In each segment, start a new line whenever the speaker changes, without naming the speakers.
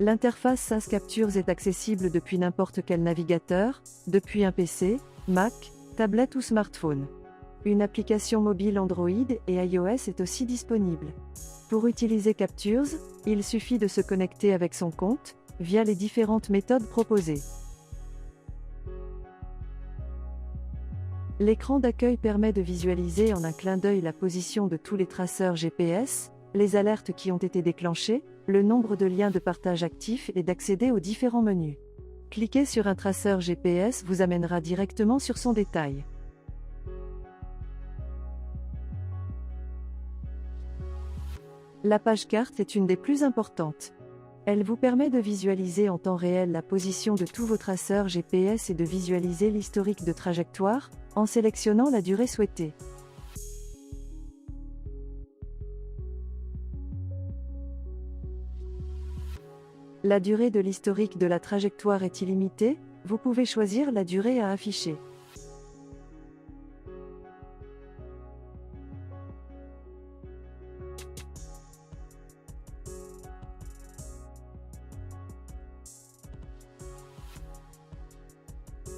L'interface SAS Captures est accessible depuis n'importe quel navigateur, depuis un PC, Mac, tablette ou smartphone. Une application mobile Android et iOS est aussi disponible. Pour utiliser Captures, il suffit de se connecter avec son compte, via les différentes méthodes proposées. L'écran d'accueil permet de visualiser en un clin d'œil la position de tous les traceurs GPS, les alertes qui ont été déclenchées, le nombre de liens de partage actifs et d'accéder aux différents menus. Cliquer sur un traceur GPS vous amènera directement sur son détail. La page carte est une des plus importantes. Elle vous permet de visualiser en temps réel la position de tous vos traceurs GPS et de visualiser l'historique de trajectoire, en sélectionnant la durée souhaitée. La durée de l'historique de la trajectoire est illimitée, vous pouvez choisir la durée à afficher.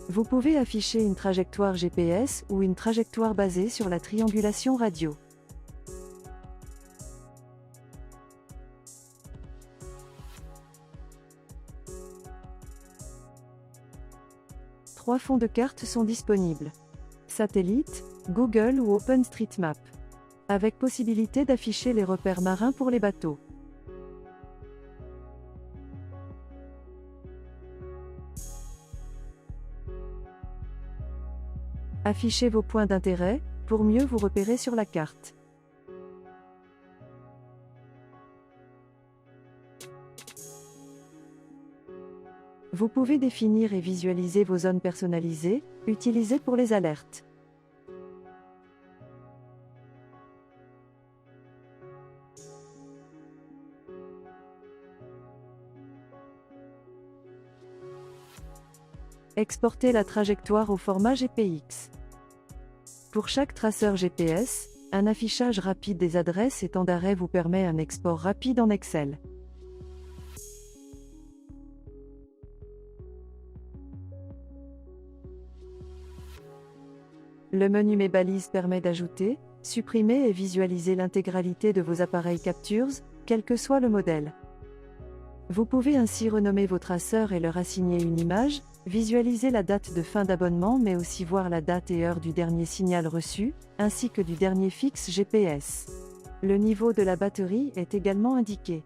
Vous pouvez afficher une trajectoire GPS ou une trajectoire basée sur la triangulation radio. Trois fonds de cartes sont disponibles. Satellite, Google ou OpenStreetMap. Avec possibilité d'afficher les repères marins pour les bateaux. Affichez vos points d'intérêt, pour mieux vous repérer sur la carte. Vous pouvez définir et visualiser vos zones personnalisées, utilisées pour les alertes. Exportez la trajectoire au format GPX. Pour chaque traceur GPS, un affichage rapide des adresses et temps d'arrêt vous permet un export rapide en Excel. Le menu Mes balises permet d'ajouter, supprimer et visualiser l'intégralité de vos appareils Captures, quel que soit le modèle. Vous pouvez ainsi renommer vos traceurs et leur assigner une image, visualiser la date de fin d'abonnement mais aussi voir la date et heure du dernier signal reçu, ainsi que du dernier fixe GPS. Le niveau de la batterie est également indiqué.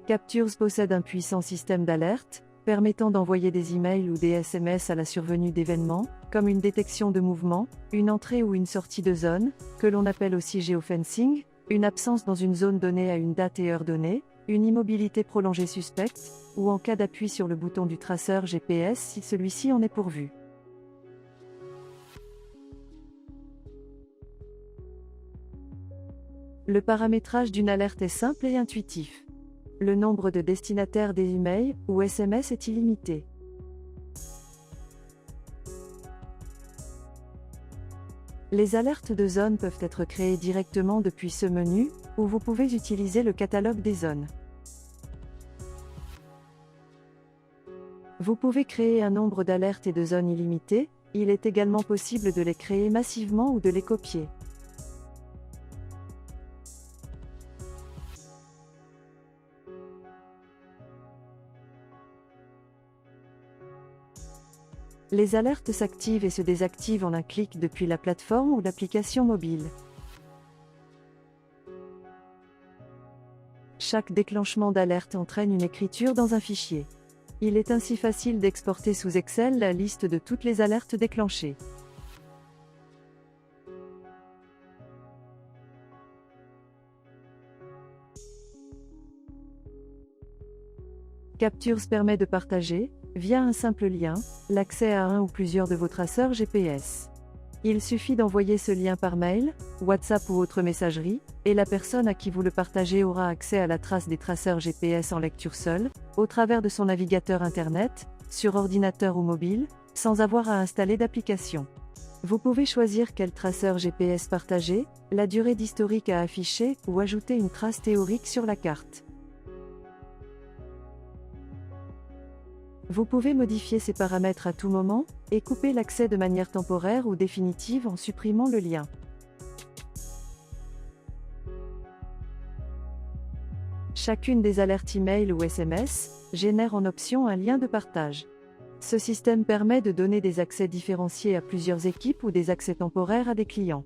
Captures possède un puissant système d'alerte, permettant d'envoyer des emails ou des SMS à la survenue d'événements, comme une détection de mouvement, une entrée ou une sortie de zone, que l'on appelle aussi géofencing, une absence dans une zone donnée à une date et heure donnée, une immobilité prolongée suspecte, ou en cas d'appui sur le bouton du traceur GPS si celui-ci en est pourvu. Le paramétrage d'une alerte est simple et intuitif. Le nombre de destinataires des emails ou SMS est illimité. Les alertes de zone peuvent être créées directement depuis ce menu, ou vous pouvez utiliser le catalogue des zones. Vous pouvez créer un nombre d'alertes et de zones illimité, il est également possible de les créer massivement ou de les copier. Les alertes s'activent et se désactivent en un clic depuis la plateforme ou l'application mobile. Chaque déclenchement d'alerte entraîne une écriture dans un fichier. Il est ainsi facile d'exporter sous Excel la liste de toutes les alertes déclenchées. Captures permet de partager, via un simple lien, l'accès à un ou plusieurs de vos traceurs GPS. Il suffit d'envoyer ce lien par mail, WhatsApp ou autre messagerie, et la personne à qui vous le partagez aura accès à la trace des traceurs GPS en lecture seule, au travers de son navigateur Internet, sur ordinateur ou mobile, sans avoir à installer d'application. Vous pouvez choisir quel traceur GPS partager, la durée d'historique à afficher ou ajouter une trace théorique sur la carte. Vous pouvez modifier ces paramètres à tout moment et couper l'accès de manière temporaire ou définitive en supprimant le lien. Chacune des alertes email ou SMS génère en option un lien de partage. Ce système permet de donner des accès différenciés à plusieurs équipes ou des accès temporaires à des clients.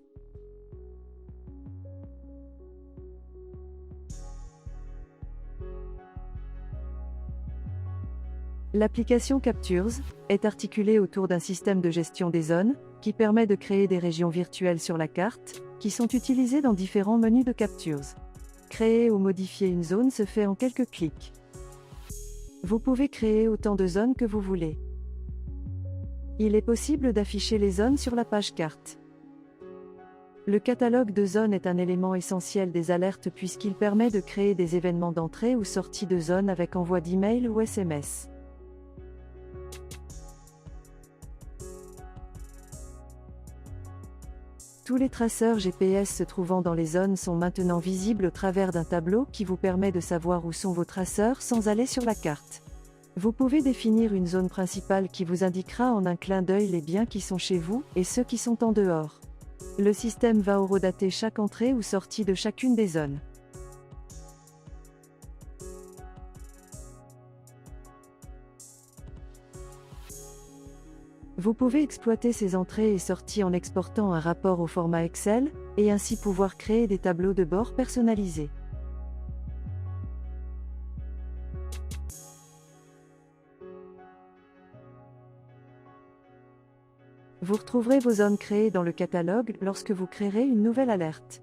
L'application Captures est articulée autour d'un système de gestion des zones, qui permet de créer des régions virtuelles sur la carte, qui sont utilisées dans différents menus de Captures. Créer ou modifier une zone se fait en quelques clics. Vous pouvez créer autant de zones que vous voulez. Il est possible d'afficher les zones sur la page carte. Le catalogue de zones est un élément essentiel des alertes puisqu'il permet de créer des événements d'entrée ou sortie de zone avec envoi d'email ou SMS. Tous les traceurs GPS se trouvant dans les zones sont maintenant visibles au travers d'un tableau qui vous permet de savoir où sont vos traceurs sans aller sur la carte. Vous pouvez définir une zone principale qui vous indiquera en un clin d'œil les biens qui sont chez vous et ceux qui sont en dehors. Le système va horodater chaque entrée ou sortie de chacune des zones. Vous pouvez exploiter ces entrées et sorties en exportant un rapport au format Excel, et ainsi pouvoir créer des tableaux de bord personnalisés. Vous retrouverez vos zones créées dans le catalogue lorsque vous créerez une nouvelle alerte.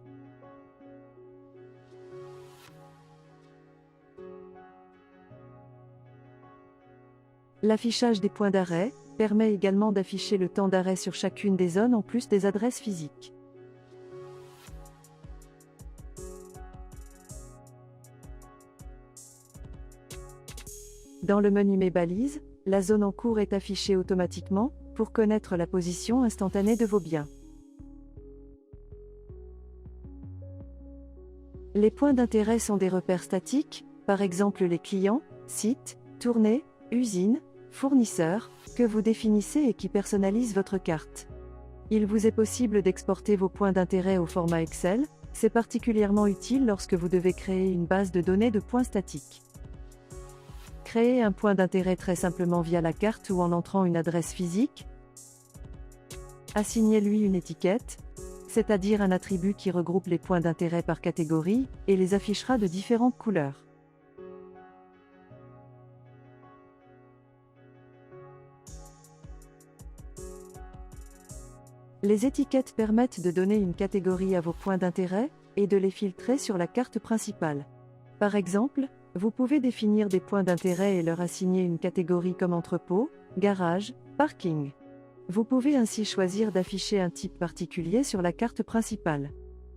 L'affichage des points d'arrêt permet également d'afficher le temps d'arrêt sur chacune des zones en plus des adresses physiques. Dans le menu Mes balises, la zone en cours est affichée automatiquement pour connaître la position instantanée de vos biens. Les points d'intérêt sont des repères statiques, par exemple les clients, sites, tournées, usines, fournisseurs, que vous définissez et qui personnalisent votre carte. Il vous est possible d'exporter vos points d'intérêt au format Excel, c'est particulièrement utile lorsque vous devez créer une base de données de points statiques. Créer un point d'intérêt très simplement via la carte ou en entrant une adresse physique. Assignez-lui une étiquette, c'est-à-dire un attribut qui regroupe les points d'intérêt par catégorie, et les affichera de différentes couleurs. Les étiquettes permettent de donner une catégorie à vos points d'intérêt, et de les filtrer sur la carte principale. Par exemple, vous pouvez définir des points d'intérêt et leur assigner une catégorie comme entrepôt, garage, parking. Vous pouvez ainsi choisir d'afficher un type particulier sur la carte principale.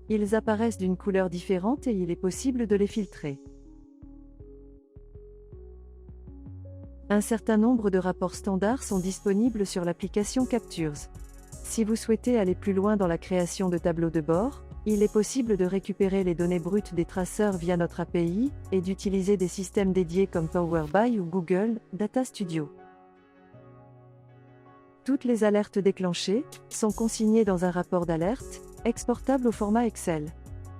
Ils apparaissent d'une couleur différente et il est possible de les filtrer. Un certain nombre de rapports standards sont disponibles sur l'application Captures. Si vous souhaitez aller plus loin dans la création de tableaux de bord, il est possible de récupérer les données brutes des traceurs via notre API, et d'utiliser des systèmes dédiés comme Power BI ou Google Data Studio. Toutes les alertes déclenchées sont consignées dans un rapport d'alerte, exportable au format Excel.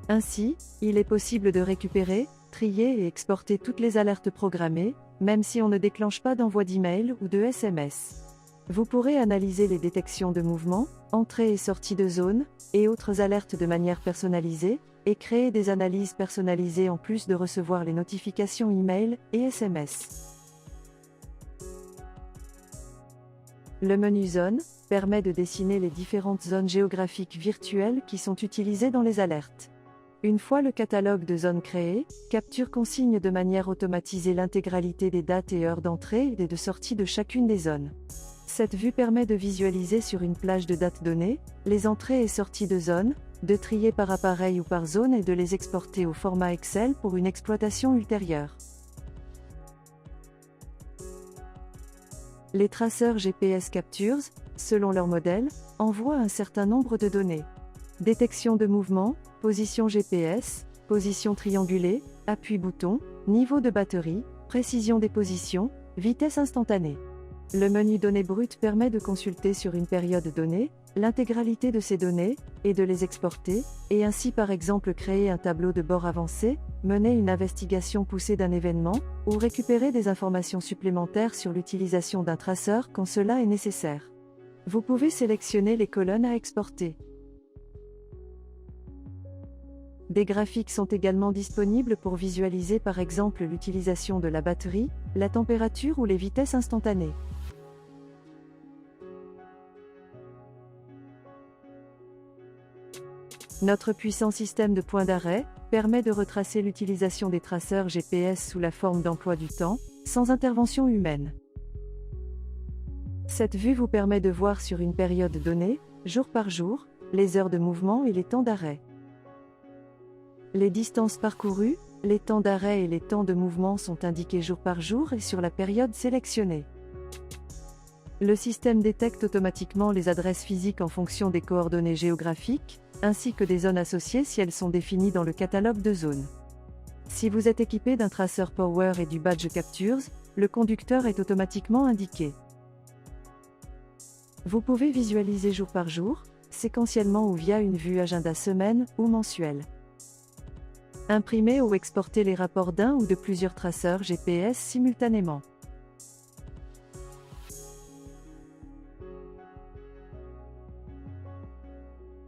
Ainsi, il est possible de récupérer, trier et exporter toutes les alertes programmées, même si on ne déclenche pas d'envoi d'email ou de SMS. Vous pourrez analyser les détections de mouvements, entrée et sortie de zone, et autres alertes de manière personnalisée, et créer des analyses personnalisées en plus de recevoir les notifications email et SMS. Le menu Zone permet de dessiner les différentes zones géographiques virtuelles qui sont utilisées dans les alertes. Une fois le catalogue de zones créé, Capture consigne de manière automatisée l'intégralité des dates et heures d'entrée et de sortie de chacune des zones. Cette vue permet de visualiser sur une plage de dates données, les entrées et sorties de zones, de trier par appareil ou par zone et de les exporter au format Excel pour une exploitation ultérieure. Les traceurs GPS Captures selon leur modèle, envoient un certain nombre de données. Détection de mouvement, position GPS, position triangulée, appui bouton, niveau de batterie, précision des positions, vitesse instantanée. Le menu Données brutes permet de consulter sur une période donnée l'intégralité de ces données et de les exporter, et ainsi par exemple créer un tableau de bord avancé, mener une investigation poussée d'un événement, ou récupérer des informations supplémentaires sur l'utilisation d'un traceur quand cela est nécessaire. Vous pouvez sélectionner les colonnes à exporter. Des graphiques sont également disponibles pour visualiser par exemple l'utilisation de la batterie, la température ou les vitesses instantanées. Notre puissant système de points d'arrêt permet de retracer l'utilisation des traceurs GPS sous la forme d'emploi du temps, sans intervention humaine. Cette vue vous permet de voir sur une période donnée, jour par jour, les heures de mouvement et les temps d'arrêt. Les distances parcourues, les temps d'arrêt et les temps de mouvement sont indiqués jour par jour et sur la période sélectionnée. Le système détecte automatiquement les adresses physiques en fonction des coordonnées géographiques, ainsi que des zones associées si elles sont définies dans le catalogue de zones. Si vous êtes équipé d'un traceur Power et du badge Captures, le conducteur est automatiquement indiqué. Vous pouvez visualiser jour par jour, séquentiellement ou via une vue agenda semaine ou mensuelle. Imprimer ou exporter les rapports d'un ou de plusieurs traceurs GPS simultanément.